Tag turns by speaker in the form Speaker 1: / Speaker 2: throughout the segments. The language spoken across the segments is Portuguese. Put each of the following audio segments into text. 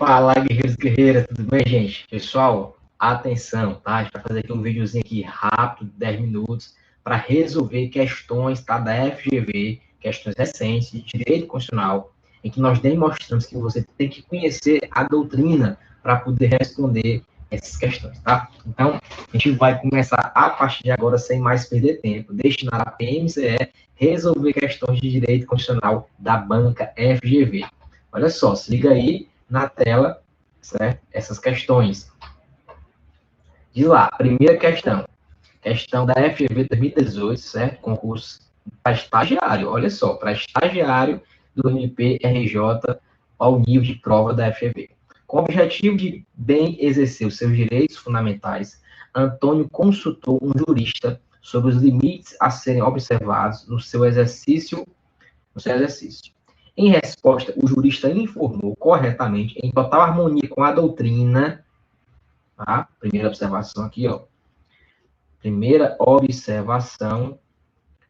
Speaker 1: Fala, guerreiros e guerreiras, tudo bem, gente? Pessoal, atenção, tá? A gente vai fazer aqui um videozinho aqui rápido, 10 minutos, para resolver questões, tá, da FGV, questões recentes de direito constitucional, em que nós demonstramos que você tem que conhecer a doutrina para poder responder essas questões, tá? Então, a gente vai começar a partir de agora, sem mais perder tempo, destinar a PMCE resolver questões de direito constitucional da banca FGV. Olha só, se liga aí na tela, certo? Essas questões. Diz lá, primeira questão. Questão da FGV 2018, certo? Concurso para estagiário. Olha só, para estagiário do MPRJ ao nível de prova da FGV. Com o objetivo de bem exercer os seus direitos fundamentais, Antônio consultou um jurista sobre os limites a serem observados no seu exercício. Em resposta, o jurista informou corretamente, em total harmonia com a doutrina, tá? Primeira observação aqui, ó. Primeira observação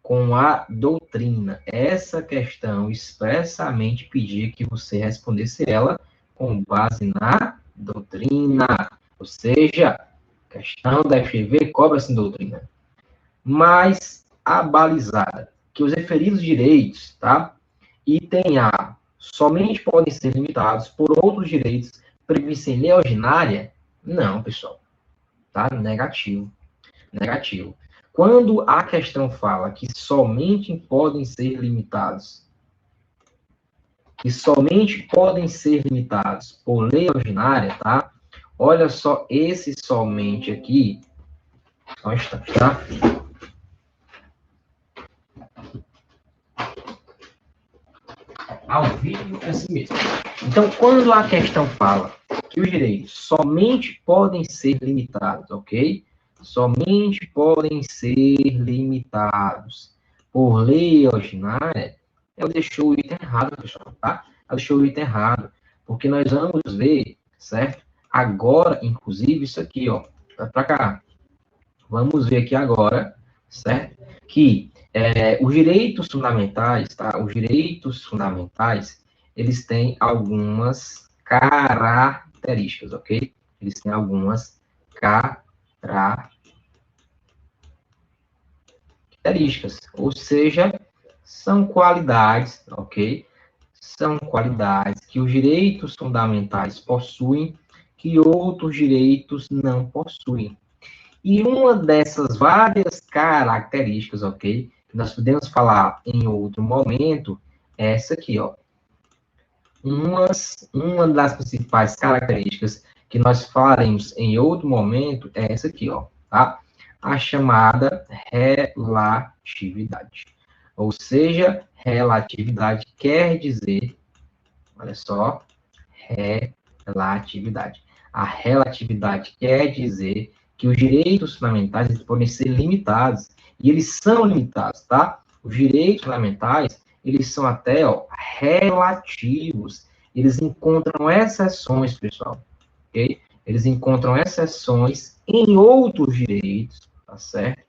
Speaker 1: com a doutrina. Essa questão expressamente pedia que você respondesse ela com base na doutrina. Ou seja, questão da FGV cobra-se em doutrina. Mas abalizada, que os referidos direitos, tá? Item A, somente podem ser limitados por outros direitos previstos em lei ordinária? Não, pessoal. Tá? Negativo. Negativo. Quando a questão fala que somente podem ser limitados, por lei ordinária, tá? Olha só esse somente aqui. Só um instante, tá? Ao vivo é assim mesmo. Então, quando a questão fala que os direitos somente podem ser limitados, ok? Somente podem ser limitados por lei ordinária, ela deixou o item errado, pessoal, tá? Ela deixou o item errado, porque nós vamos ver, certo? Agora, inclusive, isso aqui, ó, vai para cá. Vamos ver aqui agora, certo? Que os direitos fundamentais, tá? Os direitos fundamentais, eles têm algumas características, ok? Eles têm algumas características, ou seja, são qualidades, ok? São qualidades que os direitos fundamentais possuem que outros direitos não possuem. E uma dessas várias características, ok? Que nós podemos falar em outro momento, é essa aqui, ó. Uma das principais características que nós falaremos em outro momento é essa aqui, ó, tá? A chamada relatividade. Ou seja, relatividade quer dizer, olha só, relatividade. A relatividade quer dizer que os direitos fundamentais eles podem ser limitados. E eles são limitados, tá? Os direitos fundamentais, eles são até, ó, relativos. Eles encontram exceções, pessoal. Ok? Eles encontram exceções em outros direitos, tá certo?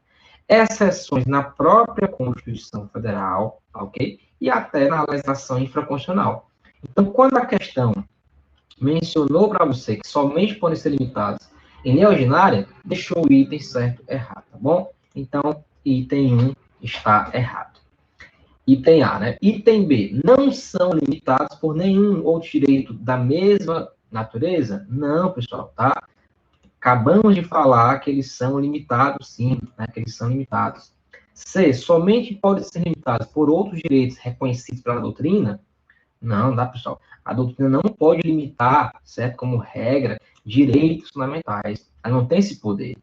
Speaker 1: Exceções na própria Constituição Federal, ok? E até na legislação infraconstitucional. Então, quando a questão mencionou para você que somente podem ser limitados em lei ordinária, deixou o item certo errado, tá bom? Então, item 1 está errado. Item A, né? Item B, não são limitados por nenhum outro direito da mesma natureza? Não, pessoal, tá? Acabamos de falar que eles são limitados, sim, né? Que eles são limitados. C, somente podem ser limitados por outros direitos reconhecidos pela doutrina? Não, dá, pessoal. A doutrina não pode limitar, certo, como regra, direitos fundamentais. Ela não tem esse poder.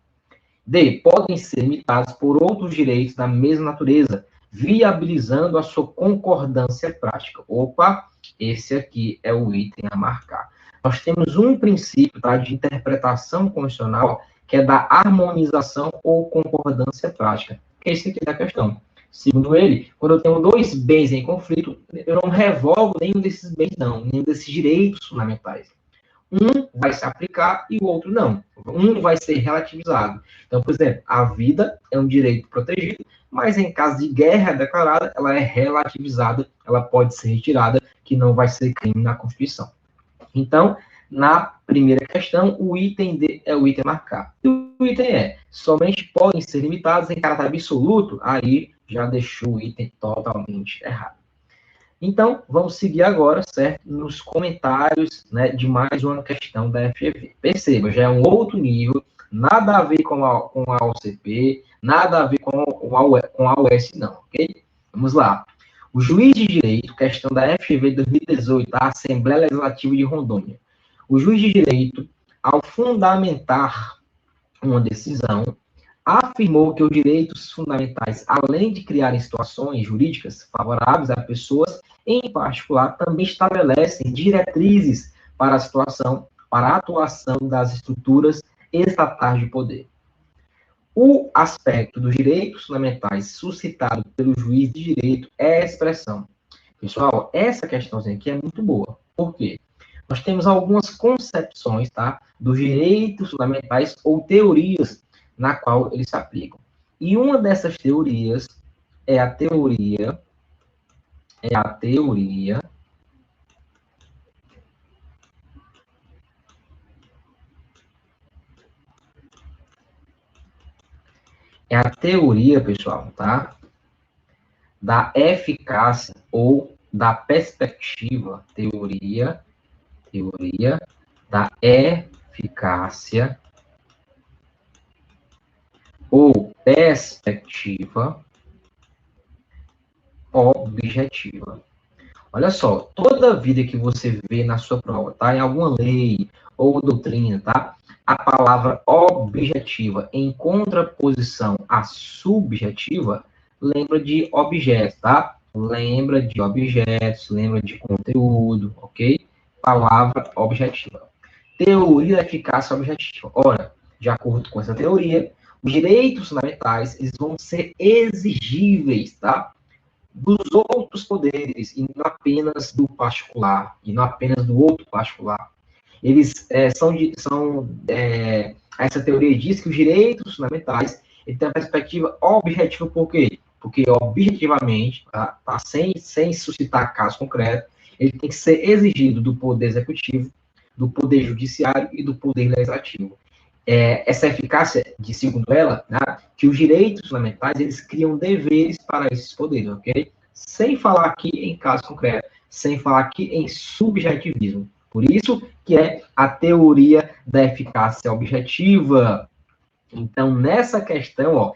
Speaker 1: D, podem ser limitados por outros direitos da mesma natureza, viabilizando a sua concordância prática. Opa, esse aqui é o item a marcar. Nós temos um princípio, tá, de interpretação constitucional, que é da harmonização ou concordância prática. Que é esse aqui da questão. Segundo ele, quando eu tenho dois bens em conflito, eu não revogo nenhum desses bens, não, nenhum desses direitos fundamentais. Um vai se aplicar e o outro não. Um vai ser relativizado. Então, por exemplo, a vida é um direito protegido, mas em caso de guerra declarada, ela é relativizada, ela pode ser retirada, que não vai ser crime na Constituição. Então, na primeira questão, o item D é o item marcado. E o item E, somente podem ser limitados em caráter absoluto, aí já deixou o item totalmente errado. Então, vamos seguir agora, certo? Nos comentários, né, de mais uma questão da FGV. Perceba, já é um outro nível, nada a ver com a OCP, nada a ver com a UES, não, ok? Vamos lá. O juiz de direito, questão da FGV 2018, da Assembleia Legislativa de Rondônia. O juiz de direito, ao fundamentar uma decisão, afirmou que os direitos fundamentais, além de criarem situações jurídicas favoráveis a pessoas, em particular, também estabelecem diretrizes para a situação, para a atuação das estruturas estatais de poder. O aspecto dos direitos fundamentais suscitado pelo juiz de direito é a expressão. Pessoal, essa questãozinha aqui é muito boa. Por quê? Nós temos algumas concepções, tá, dos direitos fundamentais ou teorias na qual eles se aplicam. E uma dessas teorias é a teoria pessoal, tá, da eficácia ou da perspectiva, teoria da eficácia ou perspectiva objetiva. Olha só, toda vida que você vê na sua prova, tá? Em alguma lei ou doutrina, tá? A palavra objetiva em contraposição à subjetiva, lembra de objetos, tá? Lembra de objetos, lembra de conteúdo, ok? Palavra objetiva. Teoria da eficácia objetiva. Ora, de acordo com essa teoria, os direitos fundamentais, eles vão ser exigíveis, tá? Dos outros poderes, e não apenas do particular, e não apenas do outro particular. Eles essa teoria diz que os direitos fundamentais ele tem uma perspectiva objetiva, por quê? Porque objetivamente, tá, sem suscitar caso concreto, ele tem que ser exigido do poder executivo, do poder judiciário e do poder legislativo. Essa eficácia, de segundo ela, né, que os direitos fundamentais, eles criam deveres para esses poderes, ok? Sem falar aqui em caso concreto, sem falar aqui em subjetivismo. Por isso que é a teoria da eficácia objetiva. Então, nessa questão, ó,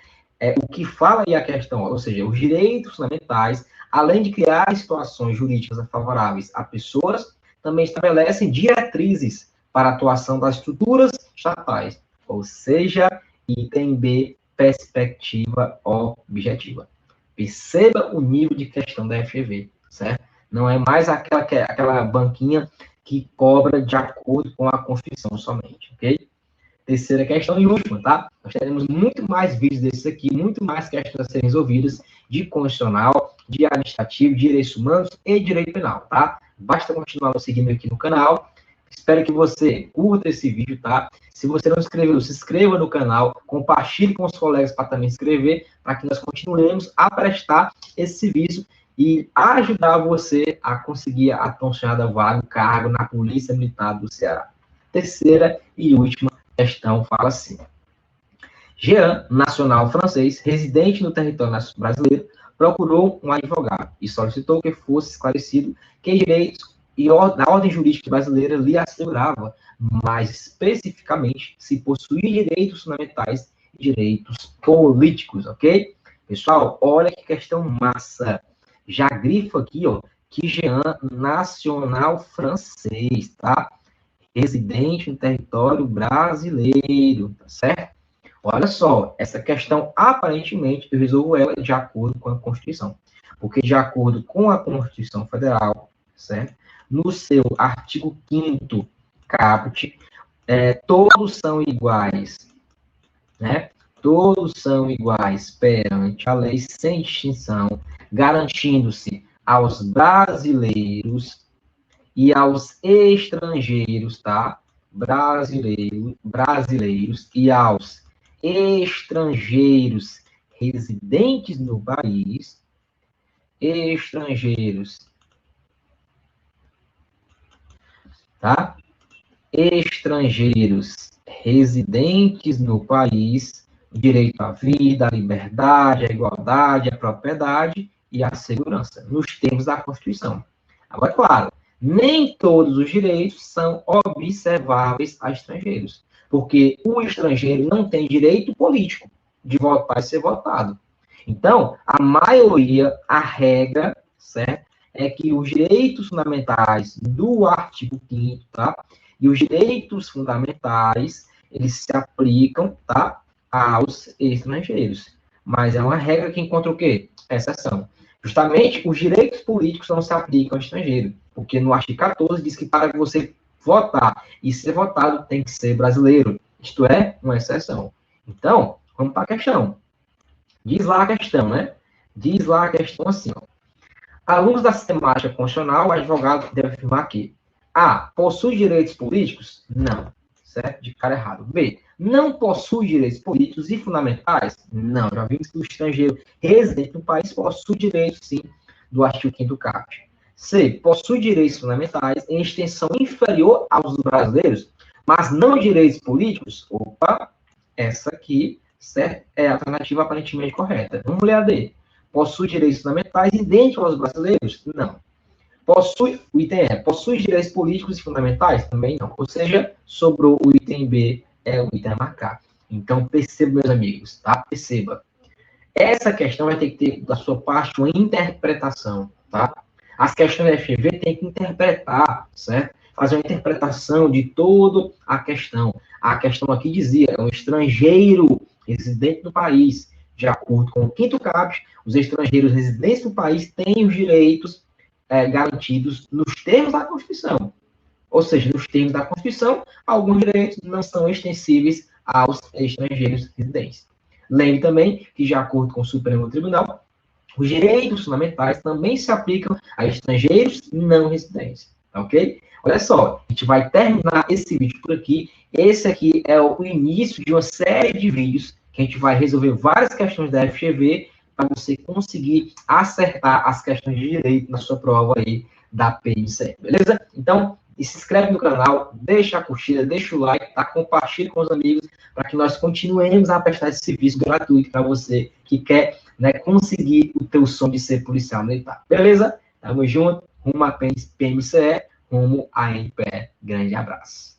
Speaker 1: o que fala aí a questão, ó, ou seja, os direitos fundamentais, além de criar situações jurídicas favoráveis a pessoas, também estabelecem diretrizes para a atuação das estruturas estatais, ou seja, item B, perspectiva objetiva. Perceba o nível de questão da FGV, certo? Não é mais aquela banquinha que cobra de acordo com a Constituição somente, ok? Terceira questão e última, tá? Nós teremos muito mais vídeos desses aqui, muito mais questões a serem resolvidas de constitucional, de administrativo, de direitos humanos e direito penal, tá? Basta continuar nos seguindo aqui no canal. Espero que você curta esse vídeo, tá? Se você não se inscreveu, se inscreva no canal, compartilhe com os colegas para também se inscrever, para que nós continuemos a prestar esse serviço e ajudar você a conseguir a tão sonhada vaga, cargo na Polícia Militar do Ceará. Terceira e última questão fala assim. Jean, nacional francês, residente no território brasileiro, procurou um advogado e solicitou que fosse esclarecido que direitos e a ordem jurídica brasileira lhe assegurava, mais especificamente, se possuía direitos fundamentais e direitos políticos, ok? Pessoal, olha que questão massa. Já grifo aqui, ó, que Jean, nacional francês, tá? Residente no território brasileiro, tá certo? Olha só, essa questão, aparentemente, eu resolvo ela de acordo com a Constituição. Porque, de acordo com a Constituição Federal, certo? No seu artigo 5º caput, todos são iguais, né? Todos são iguais perante a lei, sem distinção, garantindo-se aos brasileiros e aos estrangeiros, tá? Brasileiros e aos estrangeiros residentes no país, estrangeiros, tá? estrangeiros residentes no país, o direito à vida, à liberdade, à igualdade, à propriedade e à segurança, nos termos da Constituição. Agora, claro, nem todos os direitos são observáveis a estrangeiros, porque o estrangeiro não tem direito político de votar e ser votado. Então, a maioria, a regra, certo, é que os direitos fundamentais do artigo 5º, tá? E os direitos fundamentais, eles se aplicam, tá? Aos estrangeiros. Mas é uma regra que encontra o quê? Exceção. Justamente, os direitos políticos não se aplicam ao estrangeiro, porque no artigo 14 diz que para você votar e ser votado tem que ser brasileiro. Isto é uma exceção. Então, vamos para a questão. Diz lá a questão, né? Diz lá a questão assim, ó. À luz da sistemática constitucional, o advogado deve afirmar que A. Possui direitos políticos? Não. Certo? De cara errado. B. Não possui direitos políticos e fundamentais? Não. Já vimos que o estrangeiro residente no país possui direitos, sim, do artigo 5º caput. C. Possui direitos fundamentais em extensão inferior aos dos brasileiros, mas não direitos políticos? Opa, essa aqui, certo? É a alternativa aparentemente correta. Vamos ler a D. Possui direitos fundamentais idênticos aos brasileiros? Não. O item E, possui direitos políticos e fundamentais? Também não. Ou seja, sobrou o item B, é o item a marcar. Então, perceba, meus amigos, tá? Perceba. Essa questão vai ter que ter, da sua parte, uma interpretação, tá? As questões da FGV tem que interpretar, certo? Fazer uma interpretação de toda a questão. A questão aqui dizia, é um estrangeiro residente no país. De acordo com o 5º caput, os estrangeiros residentes no país têm os direitos garantidos nos termos da Constituição. Ou seja, nos termos da Constituição, alguns direitos não são extensíveis aos estrangeiros residentes. Lembre também que, de acordo com o Supremo Tribunal, os direitos fundamentais também se aplicam a estrangeiros não residentes. Ok? Olha só, a gente vai terminar esse vídeo por aqui. Esse aqui é o início de uma série de vídeos que a gente vai resolver várias questões da FGV para você conseguir acertar as questões de direito na sua prova aí da PMCE, beleza? Então, se inscreve no canal, deixa a curtida, deixa o like, tá? Compartilhe com os amigos para que nós continuemos a prestar esse serviço gratuito para você que quer, né, conseguir o teu sonho de ser policial militar, beleza? Tamo junto, rumo a PMCE, rumo a NPE. Grande abraço.